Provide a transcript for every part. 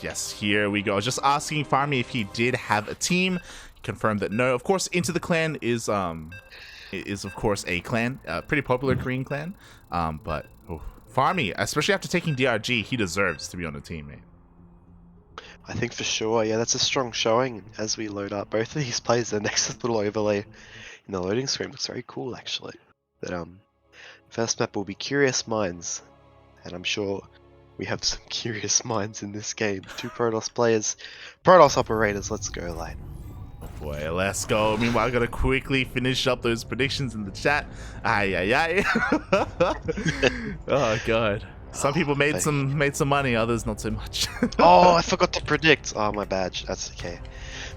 Yes, here we go. Just asking FarmY if he did have a team. Confirmed that no. Of course, Into the Clan is of course a clan, pretty popular Korean clan. But FarmY, especially after taking DRG, he deserves to be on the team, mate. I think for sure, yeah, that's a strong showing as we load up both of these players. The next little overlay in the loading screen looks very cool, actually. But first map will be Curious Minds, and I'm sure we have some curious minds in this game. 2 Protoss players, Protoss operators. Let's go, lane. Oh boy, let's go. Meanwhile, I gotta quickly finish up those predictions in the chat. Ay. Oh god. Some people made some money, others not so much. Oh, I forgot to predict. Oh, my badge. That's okay.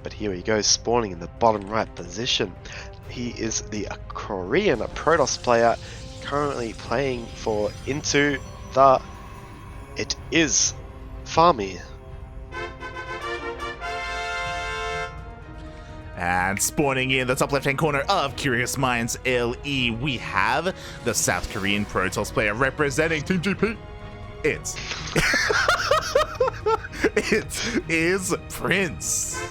But here he goes, spawning in the bottom right position. He is the Korean Protoss player, currently playing for Into the... It is FarmY. And spawning in the top left-hand corner of Curious Minds LE, we have the South Korean Protoss player representing Team GP. It is Prince.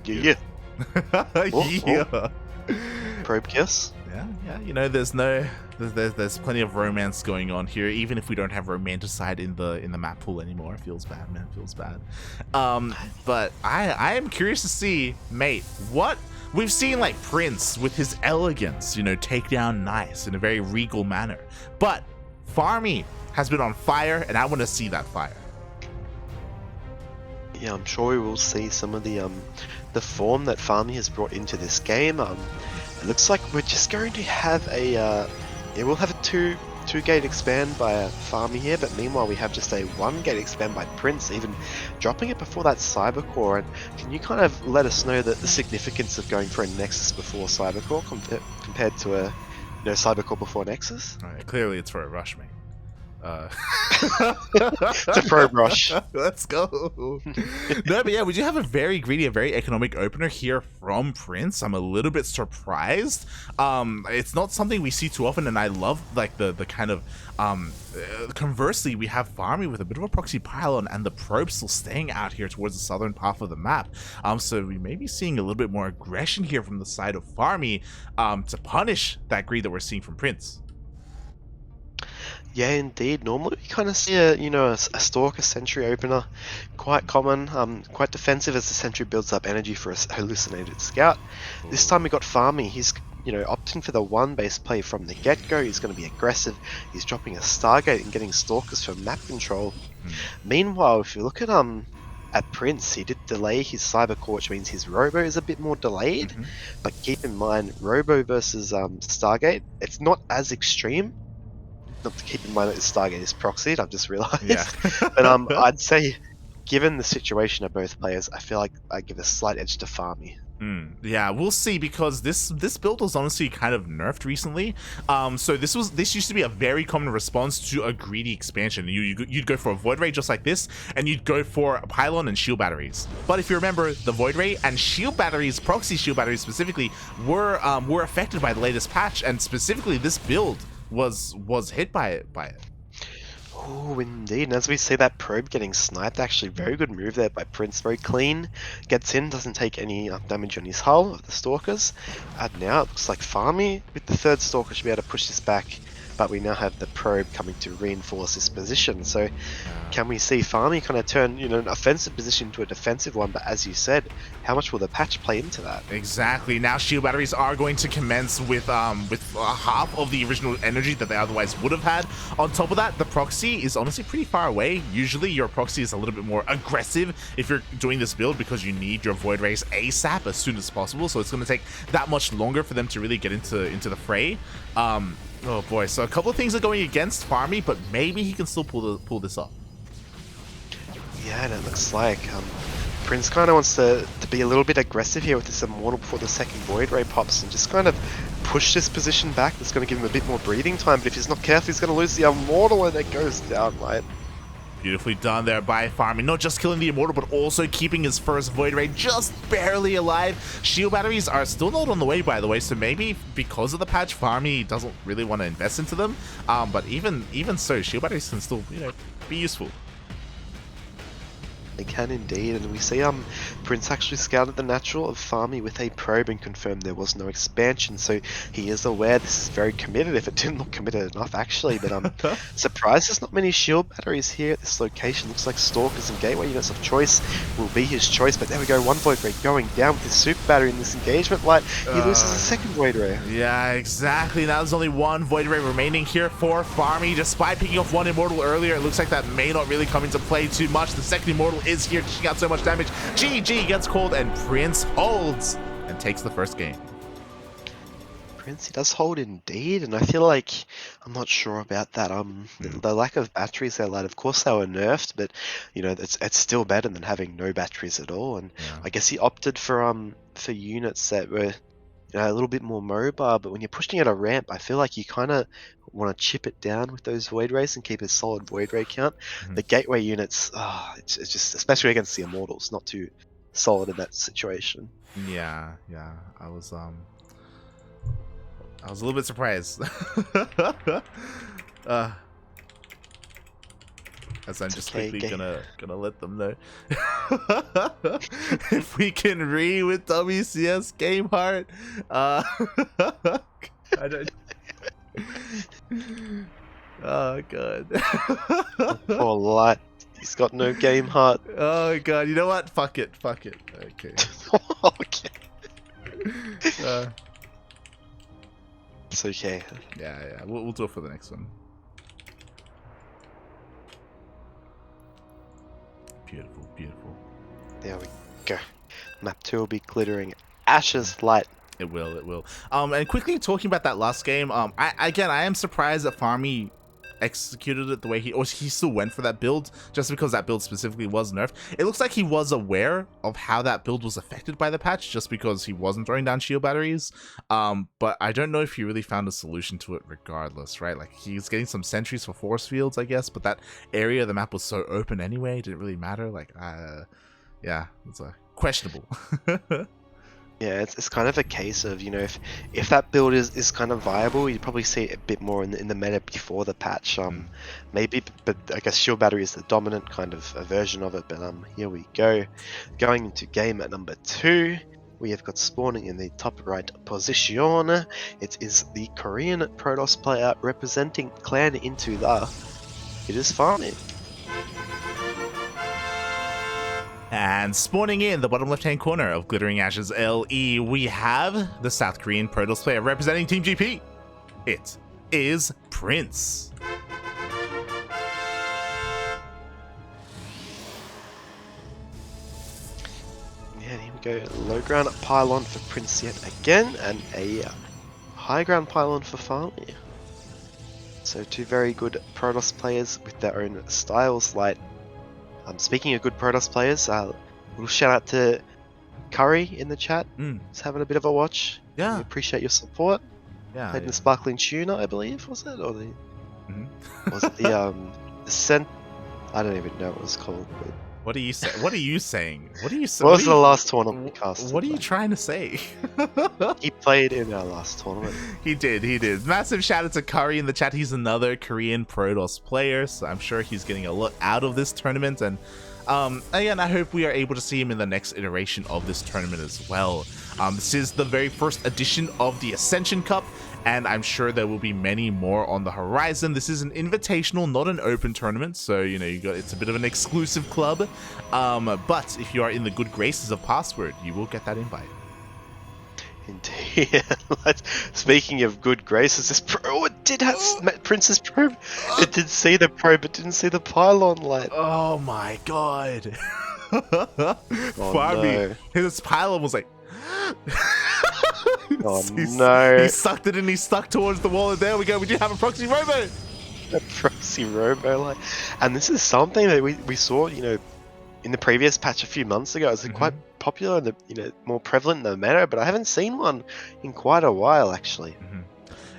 Yeah. Yeah. Probe kiss. Yeah. You know, there's plenty of romance going on here, even if we don't have romanticide in the map pool anymore. It feels bad, man. It feels bad. But I am curious to see, mate, what we've seen, like Prince with his elegance, you know, take down nice in a very regal manner. But FarmY has been on fire, and I want to see that fire. Yeah, I'm sure we will see some of the form that FarmY has brought into this game. It looks like we're just going to have we'll have a two gate expand by FarmY here, but meanwhile we have just a 1 gate expand by Prince, even dropping it before that Cybercore. And can you kind of let us know the significance of going for a Nexus before Cybercore compared to a Cybercore before Nexus? All right, clearly it's for a rush, mate. It's a probe rush. Let's go. No, but yeah, we do have a very greedy, a very economic opener here from Prince. I'm a little bit surprised. It's not something we see too often, and I love like the kind of conversely, we have FarmY with a bit of a proxy pylon and the probe still staying out here towards the southern half of the map. So we may be seeing a little bit more aggression here from the side of FarmY to punish that greed that we're seeing from Prince. Yeah, indeed. Normally we kind of see a Stalker Sentry opener, quite common, quite defensive as the Sentry builds up energy for a hallucinated scout. This time we got FarmY. He's opting for the 1 base play from the get-go. He's going to be aggressive. He's dropping a Stargate and getting Stalkers for map control. Meanwhile, if you look at Prince, he did delay his Cybercore, which means his Robo is a bit more delayed. But keep in mind, Robo versus Stargate, it's not as extreme. Not to keep in mind that Stargate is proxied, I've just realized. Yeah. But I'd say, given the situation of both players, I feel like I give a slight edge to FarmY. Yeah, we'll see, because this build was honestly kind of nerfed recently. So this used to be a very common response to a greedy expansion. You'd go for a Void Ray just like this, and you'd go for a pylon and shield batteries. But if you remember, the Void Ray and shield batteries, proxy shield batteries specifically, were affected by the latest patch, and specifically this build was hit by it. Oh, indeed. And as we see that probe getting sniped, actually very good move there by Prince. Very clean. Gets in, doesn't take any damage on his hull of the Stalkers. And now it looks like FarmY with the 3rd Stalker should be able to push this back. But we now have the probe coming to reinforce this position. So can we see FarmY kind of turn an offensive position to a defensive one? But as you said, how much will the patch play into that? Exactly. Now shield batteries are going to commence with half of the original energy that they otherwise would have had. On top of that, the proxy is honestly pretty far away. Usually your proxy is a little bit more aggressive if you're doing this build, because you need your Void Rays ASAP as soon as possible. So it's going to take that much longer for them to really get into the fray. Oh boy, so a couple of things are going against FarmY, but maybe he can still pull this off. Yeah, and it looks like Prince kind of wants to be a little bit aggressive here with this Immortal before the 2nd Void Ray pops, and just kind of push this position back. That's going to give him a bit more breathing time, but if he's not careful, he's going to lose the Immortal, and it goes down, right? Beautifully done there by FarmY. Not just killing the Immortal, but also keeping his first Void Ray just barely alive. Shield batteries are still not on the way, by the way, so maybe because of the patch, FarmY doesn't really want to invest into them. But even so, shield batteries can still, be useful. They can indeed, and we see Prince actually scouted the natural of FarmY with a probe and confirmed there was no expansion, so he is aware this is very committed, if it didn't look committed enough actually, but surprised there's not many shield batteries here at this location. Looks like Stalkers and Gateway units of choice will be his choice, but there we go, one Void Ray going down with his super battery in this engagement light. He loses a second Void Ray. Yeah, exactly. Now there's only one Void Ray remaining here for FarmY. Despite picking off one Immortal earlier, it looks like that may not really come into play too much. The second Immortal is here, she got so much damage. GG gets called, and Prince holds and takes the first game. Prince, he does hold indeed, and I feel like I'm not sure about that. The lack of batteries there, lad. Of course they were nerfed, but it's still better than having no batteries at all. And I guess he opted for units that were a little bit more mobile. But when you're pushing at a ramp, I feel like you kind of want to chip it down with those Void Rays and keep a solid Void Ray count. The Gateway units, it's just, especially against the Immortals, not too solid in that situation. Yeah, I was a little bit surprised. As I'm just quickly gonna let them know. If we can with WCS Game Heart. I don't. Oh god. Poor Light. He's got no game heart. Oh god. You know what? Fuck it. Okay. Okay. It's okay. Yeah. We'll do it for the next one. Beautiful. There we go. Map 2 will be glittering ashes light. It will. And quickly talking about that last game, I am surprised that FarmY executed it the way he still went for that build, just because that build specifically was nerfed. It looks like he was aware of how that build was affected by the patch, just because he wasn't throwing down shield batteries. But I don't know if he really found a solution to it regardless, right? Like, he's getting some sentries for force fields, I guess, but that area of the map was so open anyway, it didn't really matter. Like, yeah, it's questionable. Yeah, it's kind of a case of, if that build is kind of viable, you'd probably see it a bit more in the meta before the patch. Maybe, but I guess shield battery is the dominant kind of version of it. But here we go. Going into game at number 2, we have got spawning in the top right position. It is the Korean Protoss player representing Clan into the. It is FarmY. And spawning in the bottom left-hand corner of Glittering Ashes LE, we have the South Korean Protoss player representing Team GP. It is Prince. Yeah, here we go. Low ground pylon for Prince yet again, and a high ground pylon for FarmY. So two very good Protoss players with their own styles. Like, speaking of good Protoss players, little shout out to Curry in the chat. He's having a bit of a watch. Yeah, we appreciate your support. Yeah, played in the Sparkling Tuna, I believe, was it, or the was it the Ascent? I don't even know what it was called. But... What are you saying? What are you saying? What was the last tournament we cast? What are you trying to say? He played in our last tournament. He did. Massive shout out to Curry in the chat. He's another Korean Protoss player, so I'm sure he's getting a lot out of this tournament. And again, I hope we are able to see him in the next iteration of this tournament as well. This is the very first edition of the Ascension Cup, and I'm sure there will be many more on the horizon. This is an invitational, not an open tournament, so it's a bit of an exclusive club. But if you are in the good graces of Password, you will get that invite. Indeed. Speaking of good graces, this it did have Prince's probe. It did see the probe, but didn't see the pylon light. Oh my god. No. His pylon was like. Oh no. He sucked it and he stuck towards the wall, and there we go. We do have a proxy robo. A proxy robo light. And this is something that we saw, in the previous patch a few months ago. It's quite popular and more prevalent in the meta, but I haven't seen one in quite a while actually.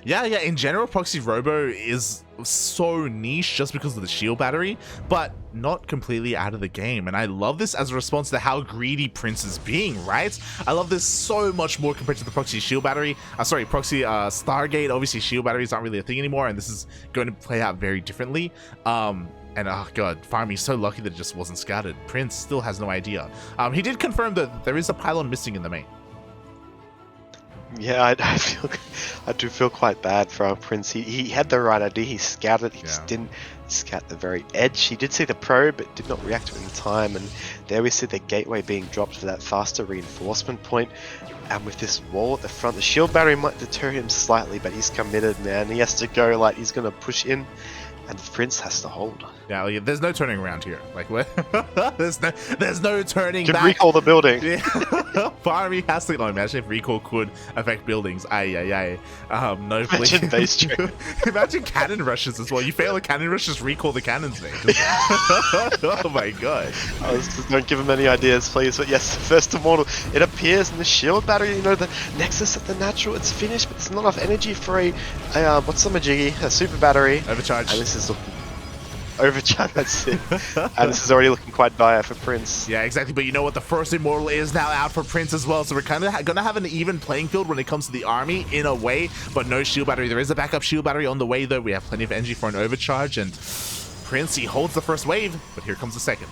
Yeah, in general, proxy robo is so niche just because of the shield battery, but not completely out of the game. And I love this as a response to how greedy Prince is being, right? I love this so much more compared to the proxy shield battery. Proxy Stargate. Obviously, shield batteries aren't really a thing anymore, and this is going to play out very differently. And oh god, FarmY's so lucky that it just wasn't scouted. Prince still has no idea. He did confirm that there is a pylon missing in the main. Yeah, I do feel quite bad for Prince. He had the right idea. He scouted. He just didn't scout the very edge. He did see the probe, but did not react to it in time. And there we see the gateway being dropped for that faster reinforcement point. And with this wall at the front, the shield battery might deter him slightly, but he's committed, man. He has to go. Like, he's gonna push in, and Prince has to hold. Yeah, there's no turning around here. Like, what? there's no turning back. Can recall the building. Yeah. FarmY has to. Oh, imagine if recall could affect buildings. No, imagine base trade. Imagine cannon rushes as well. You fail a cannon rush, just recall the cannons, mate. Oh my god. Don't give him any ideas, please. But yes, first immortal. It appears in the shield battery. You know, the Nexus at the natural. It's finished, but there's not enough energy for a what's the Majiggy? A super battery. Overcharge. And this is looking. Overcharge, that's it. And this is already looking quite dire for Prince. Yeah, exactly. But you know what? The first immortal is now out for Prince as well. So we're kind of going to have an even playing field when it comes to the army in a way. But no shield battery. There is a backup shield battery on the way, though. We have plenty of energy for an overcharge. And Prince, he holds the first wave. But here comes the second.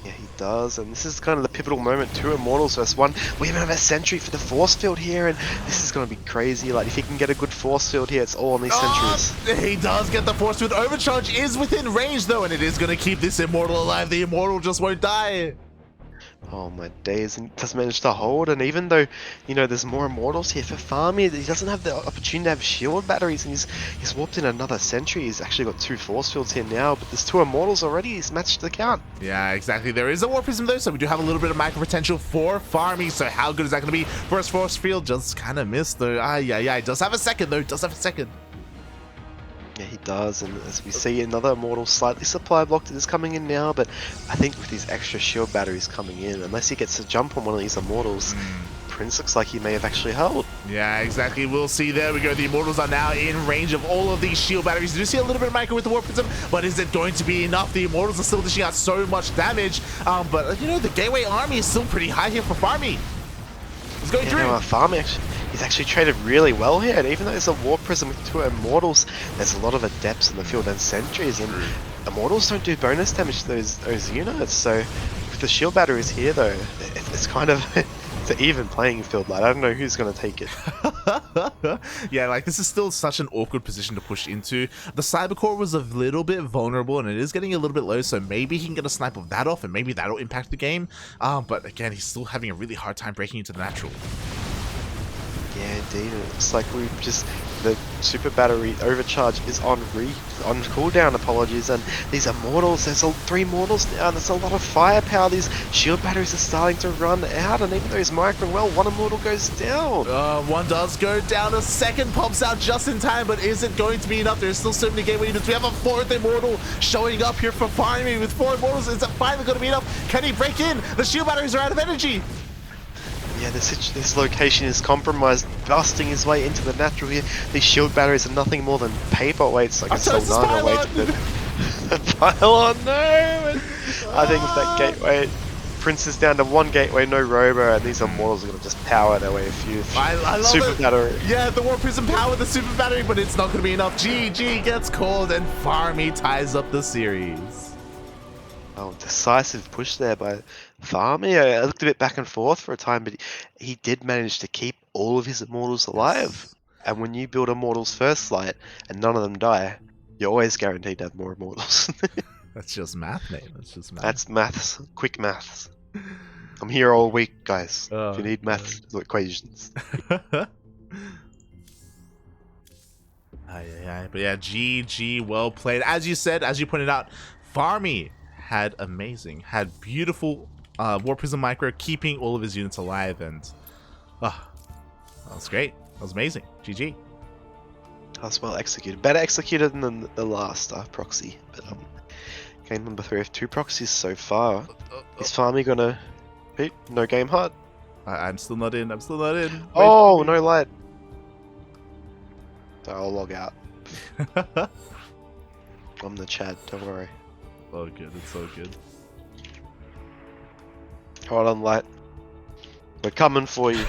Yeah, he does, and this is kind of the pivotal moment. 2 immortals versus 1. We even have a sentry for the force field here, and this is going to be crazy. Like, if he can get a good force field here, it's all on these sentries. He does get the force field. Overcharge is within range, though, and it is going to keep this immortal alive. The immortal just won't die. Oh my days, and does manage to hold. And even though, you know, there's more immortals here for FarmY, he doesn't have the opportunity to have shield batteries, and he's warped in another sentry. He's actually got 2 force fields here now, but there's 2 immortals already. He's matched the count. Yeah, exactly. There is a warp prism though, so we do have a little bit of micro potential for FarmY. So how good is that going to be? First force field just kind of missed though. He does have a second though. Yeah, he does, and as we see, another immortal slightly supply blocked is coming in now, but I think with these extra shield batteries coming in, unless he gets a jump on one of these immortals, Prince looks like he may have actually held. Yeah, exactly. We'll see. There we go. The immortals are now in range of all of these shield batteries. You do see a little bit of micro with the warp prism, but is it going to be enough? The immortals are still dishing out so much damage, but you know, the gateway army is still pretty high here for FarmY. He's going through. FarmY he's actually traded really well here, and even though there's a warp prism with 2 immortals, there's a lot of adepts in the field and sentries, and immortals don't do bonus damage to those units. So with the shield batteries here, though, it's kind of it's an even playing field. Like, I don't know who's going to take it. Yeah, like, this is still such an awkward position to push into. The cyber core was a little bit vulnerable, and it is getting a little bit low, so maybe he can get a snipe of that off, and maybe that'll impact the game. But again, he's still having a really hard time breaking into the natural. Yeah, indeed. It looks like the super battery overcharge is on cooldown, apologies, and these immortals, there's 3 immortals now, and there's a lot of firepower. These shield batteries are starting to run out, and even though he's micro well, 1 immortal goes down. One does go down, a second pops out just in time, but is it going to be enough? There's still so many gateway units. We have a 4th immortal showing up here for FarmY with 4 immortals. Is it finally going to be enough? Can he break in? The shield batteries are out of energy. Yeah, this location is compromised, busting his way into the natural here. These shield batteries are nothing more than paperweights, like a Solana weight. The pylon, no! I think with that gateway, Prince is down to 1 gateway, no robo, and these immortals are going to just power their way a few. I love super battery. Yeah, the warp prism power, the super battery, but it's not going to be enough. GG gets called, and FarmY ties up the series. Oh, decisive push there by FarmY. I looked a bit back and forth for a time, but he did manage to keep all of his immortals alive. Yes. And when you build immortals first light and none of them die, you're always guaranteed to have more immortals. That's just math, mate. That's just math. That's maths. Quick maths. I'm here all week, guys. If you need maths equations. But yeah, GG, well played. As you said, as you pointed out, FarmY had beautiful warp prism micro, keeping all of his units alive, and that was great. That was amazing. GG. That was well executed. Better executed than the last proxy. But game number 3 of 2 proxies so far. Is FarmY gonna beat no game hard? I'm still not in. Oh, no light. So I'll log out. I'm the Chad, don't worry. so good. It's so good. Hold on, Light. We're coming for you.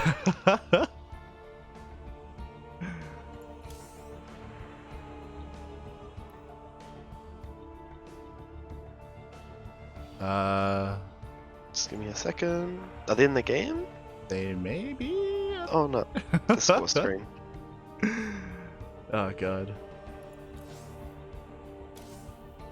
Just give me a second. Are they in the game? They may be. Oh no, the score screen. Oh god.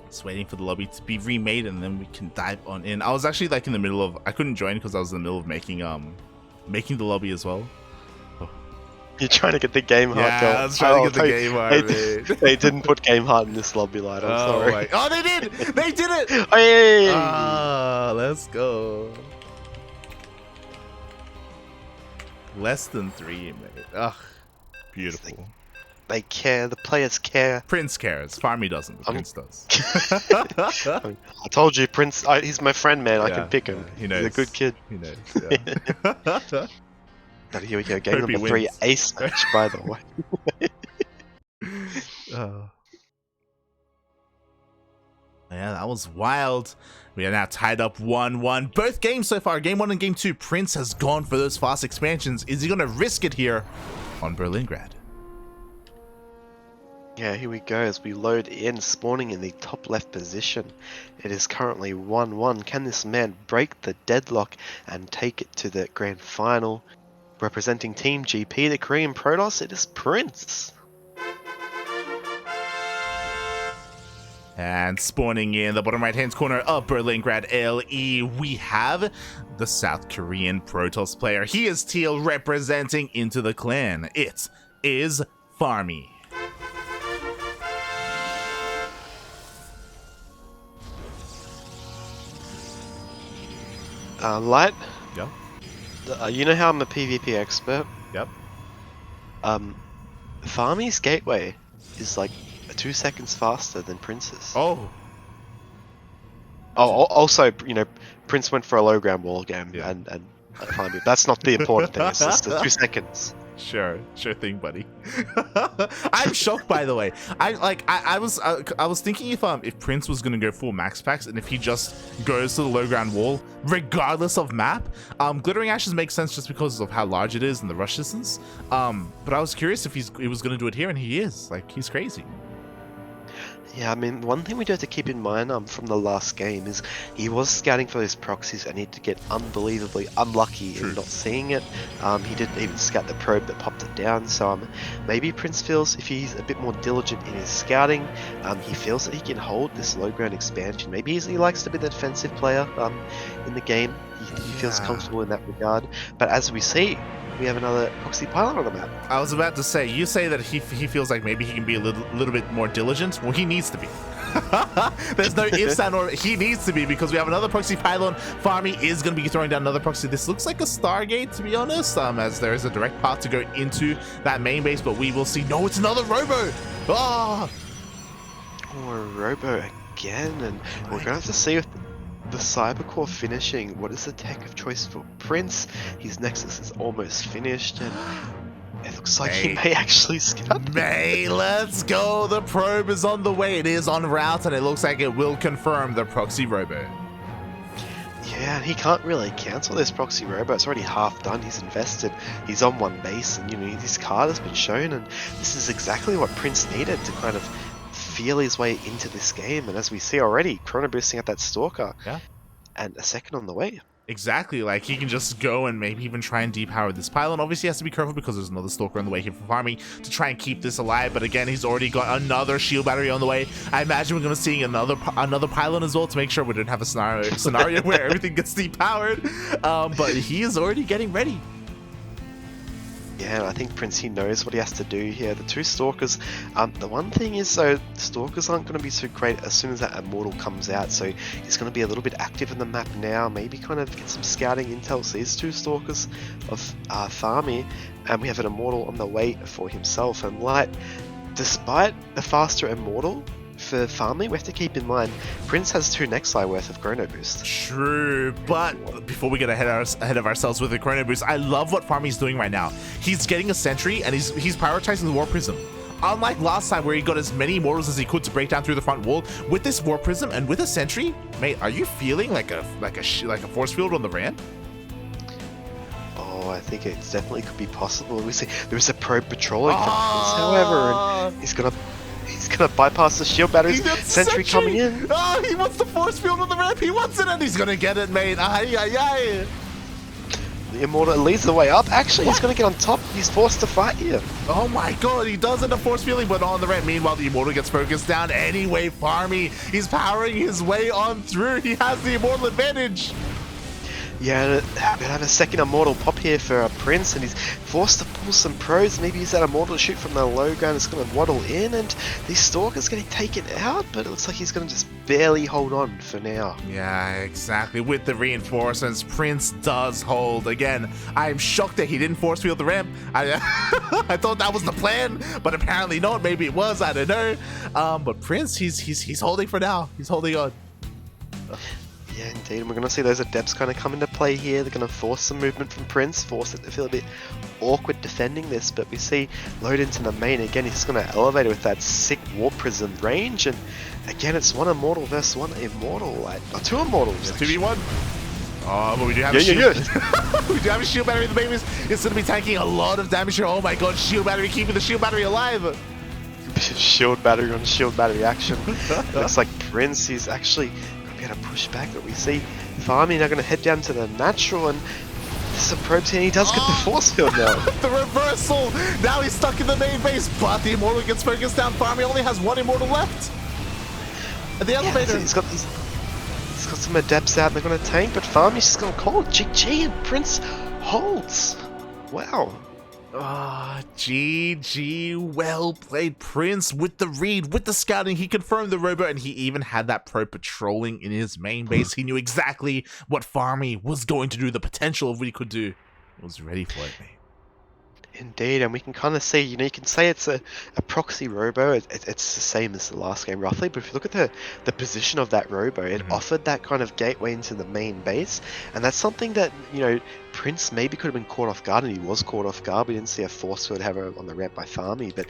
Just waiting for the lobby to be remade and then we can dive on in. I was actually like in the middle of, I couldn't join because I was in the middle of making the lobby as well. Oh. You're trying to get the game hard. Yeah, I was trying to get the game hard. They didn't put game hard in this lobby, Light. I'm sorry. Oh, they did! They did it! Hey! Let's go. Less than 3 minutes. Ugh, beautiful. They care. The players care. Prince cares. FarmY doesn't. But Prince does. I told you, Prince. He's my friend, man. I can pick him. He knows. He's a good kid. He knows. Yeah. But here we go. Game number 3, ace match, by the way. Yeah, that was wild. We are now tied up 1-1. Both games so far, game 1 and game 2, Prince has gone for those fast expansions. Is he going to risk it here on Berlingrad? Yeah, here we go as we load in, spawning in the top left position. It is currently 1-1. Can this man break the deadlock and take it to the grand final? Representing Team GP, the Korean Protoss, it is Prince. And spawning in the bottom right-hand corner of Berlingrad LE, we have the South Korean Protoss player. He is teal, representing Into the Clan. It is FarmY. Light? Yep. You know how I'm a PvP expert? Yep. FarmY's gateway is like 2 seconds faster than Prince's. Oh. Oh, also, you know, Prince went for a low ground wall game, Yeah. and FarmY. That's not the important thing. It's just the 2 seconds. Sure thing, buddy. I'm shocked, by the way. I was thinking if Prince was gonna go full max packs and if he just goes to the low ground wall, regardless of map. Glittering Ashes makes sense just because of how large it is and the rush distance. But I was curious if he was gonna do it here, and he is. Like, he's crazy. Yeah, I mean, one thing we do have to keep in mind from the last game is he was scouting for those proxies and he did get unbelievably unlucky in not seeing it. He didn't even scout the probe that popped it down, so maybe Prince feels if he's a bit more diligent in his scouting, he feels that he can hold this low ground expansion. Maybe he likes to be the defensive player in the game. He feels comfortable in that regard. But as we see, we have another proxy pylon on the map. I was about to say, you say that he feels like maybe he can be a little bit more diligent. Well, he needs to be. There's no ifs and or he needs to be, because we have another proxy pylon. FarmY is going to be throwing down another proxy. This looks like a Stargate, to be honest, as there is a direct path to go into that main base, but we will see. No, it's another Robo. Oh, a Robo again, and we're going to have to see if the Cybercore finishing. What is the tech of choice for Prince? His Nexus is almost finished, and it looks like he may actually scout. Let's go. The probe is on the way. It is en route, and it looks like it will confirm the proxy robo. Yeah, he can't really cancel this proxy robo. It's already half done. He's invested. He's on one base, and you know his card has been shown, and this is exactly what Prince needed to kind of feel his way into this game. And as we see already, chrono boosting at that Stalker, and a second on the way. Exactly, like he can just go and maybe even try and depower this pylon. Obviously he has to be careful because there's another Stalker on the way here for FarmY to try and keep this alive, but again, he's already got another shield battery on the way. I imagine we're going to see another pylon as well to make sure we don't have a scenario where everything gets depowered, but he is already getting ready. Yeah, and I think Prince, he knows what he has to do here. The two Stalkers, the one thing is, so Stalkers aren't going to be so great as soon as that Immortal comes out, so he's going to be a little bit active in the map now, maybe kind of get some scouting intel. So these two Stalkers of FarmY, and we have an Immortal on the way for himself. And Light, despite the faster Immortal for FarmY, we have to keep in mind Prince has 2 Nexi worth of chrono boost. True, but before we get ahead of ourselves with the chrono boost, I love what FarmY's doing right now. He's getting a sentry and he's prioritizing the War Prism. unlike last time where he got as many immortals as he could to break down through the front wall, with this War Prism and with a Sentry, mate, are you feeling like a force field on the ramp? Oh, I think it definitely could be possible. We see there is a probe patrolling for Prince, however, and he's gonna bypass the shield batteries. Sentry coming in. Oh, he wants the force field on the ramp. He wants it, and he's gonna get it, mate. Ay, ay, ay. The Immortal leads the way up. Actually, he's gonna get on top. He's forced to fight here. Oh my god, he does end up force fielding, but on the ramp. Meanwhile, the Immortal gets focused down anyway. FarmY, he's powering his way on through. He has the Immortal advantage. Yeah, we have a second Immortal pop here for Prince, and he's forced to pull some pros. Maybe use that Immortal to shoot from the low ground. It's going to waddle in, and the Stalker's going to take it out, but it looks like he's going to just barely hold on for now. Yeah, exactly. With the reinforcements, Prince does hold. Again, I'm shocked that he didn't force field the ramp. I thought that was the plan, but apparently not. Maybe it was, I don't know. But Prince, he's holding for now. He's holding on. Yeah, indeed, and we're going to see those Adepts kind of come into play here. They're going to force some movement from Prince, force it to feel a bit awkward defending this, but we see load into the main. Again, he's going to elevate it with that sick War Prism range, and again, it's one Immortal versus one Immortal, or two Immortals. 2v1. Oh, but we do have a shield. We do have a shield battery. The baby is going to be tanking a lot of damage here. Oh my god, shield battery, keeping the shield battery alive. Shield battery on shield battery action. Looks like Prince is actually to push back, but we see FarmY now going to head down to the natural, and this is a probe here, and he does get the force field now. The reversal! Now he's stuck in the main base, but the Immortal gets focused down. FarmY only has one Immortal left. At the elevator. He's got some Adepts out, and they're going to tank, but FarmY's just going to call it GG, and Prince holds. Wow. Ah, GG, well played, Prince, with the read, with the scouting. He confirmed the robo, and he even had that pro patrolling in his main base. He knew exactly what FarmY was going to do, the potential of what he could do. He was ready for it, mate. Indeed, and we can kind of see, you can say it's a proxy robo. It's the same as the last game roughly, but if you look at the position of that robo, it offered that kind of gateway into the main base, and that's something that, Prince maybe could have been caught off guard, and he was caught off guard. We didn't see a force field have on the ramp by FarmY, but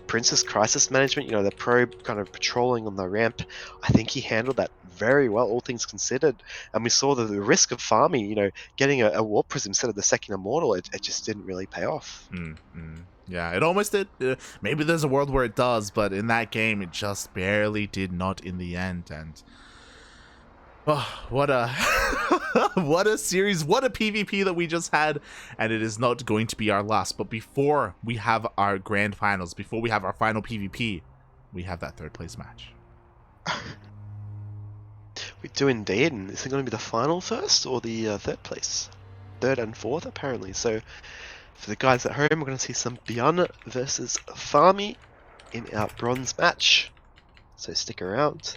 Prince's crisis management, the probe kind of patrolling on the ramp, I think he handled that very well, all things considered. And we saw the risk of FarmY, getting a War Prism instead of the second Immortal, it just didn't really pay off. Yeah, it almost did. Maybe there's a world where it does, but in that game, it just barely did not in the end. And what a what a series, what a PvP that we just had, and it is not going to be our last. But before we have our grand finals, before we have our final PvP, we have that third place match. We do indeed, and is it going to be the final first or the third place? Third and fourth, apparently. So for the guys at home, we're going to see some Beyond versus FarmY in our bronze match. So stick around.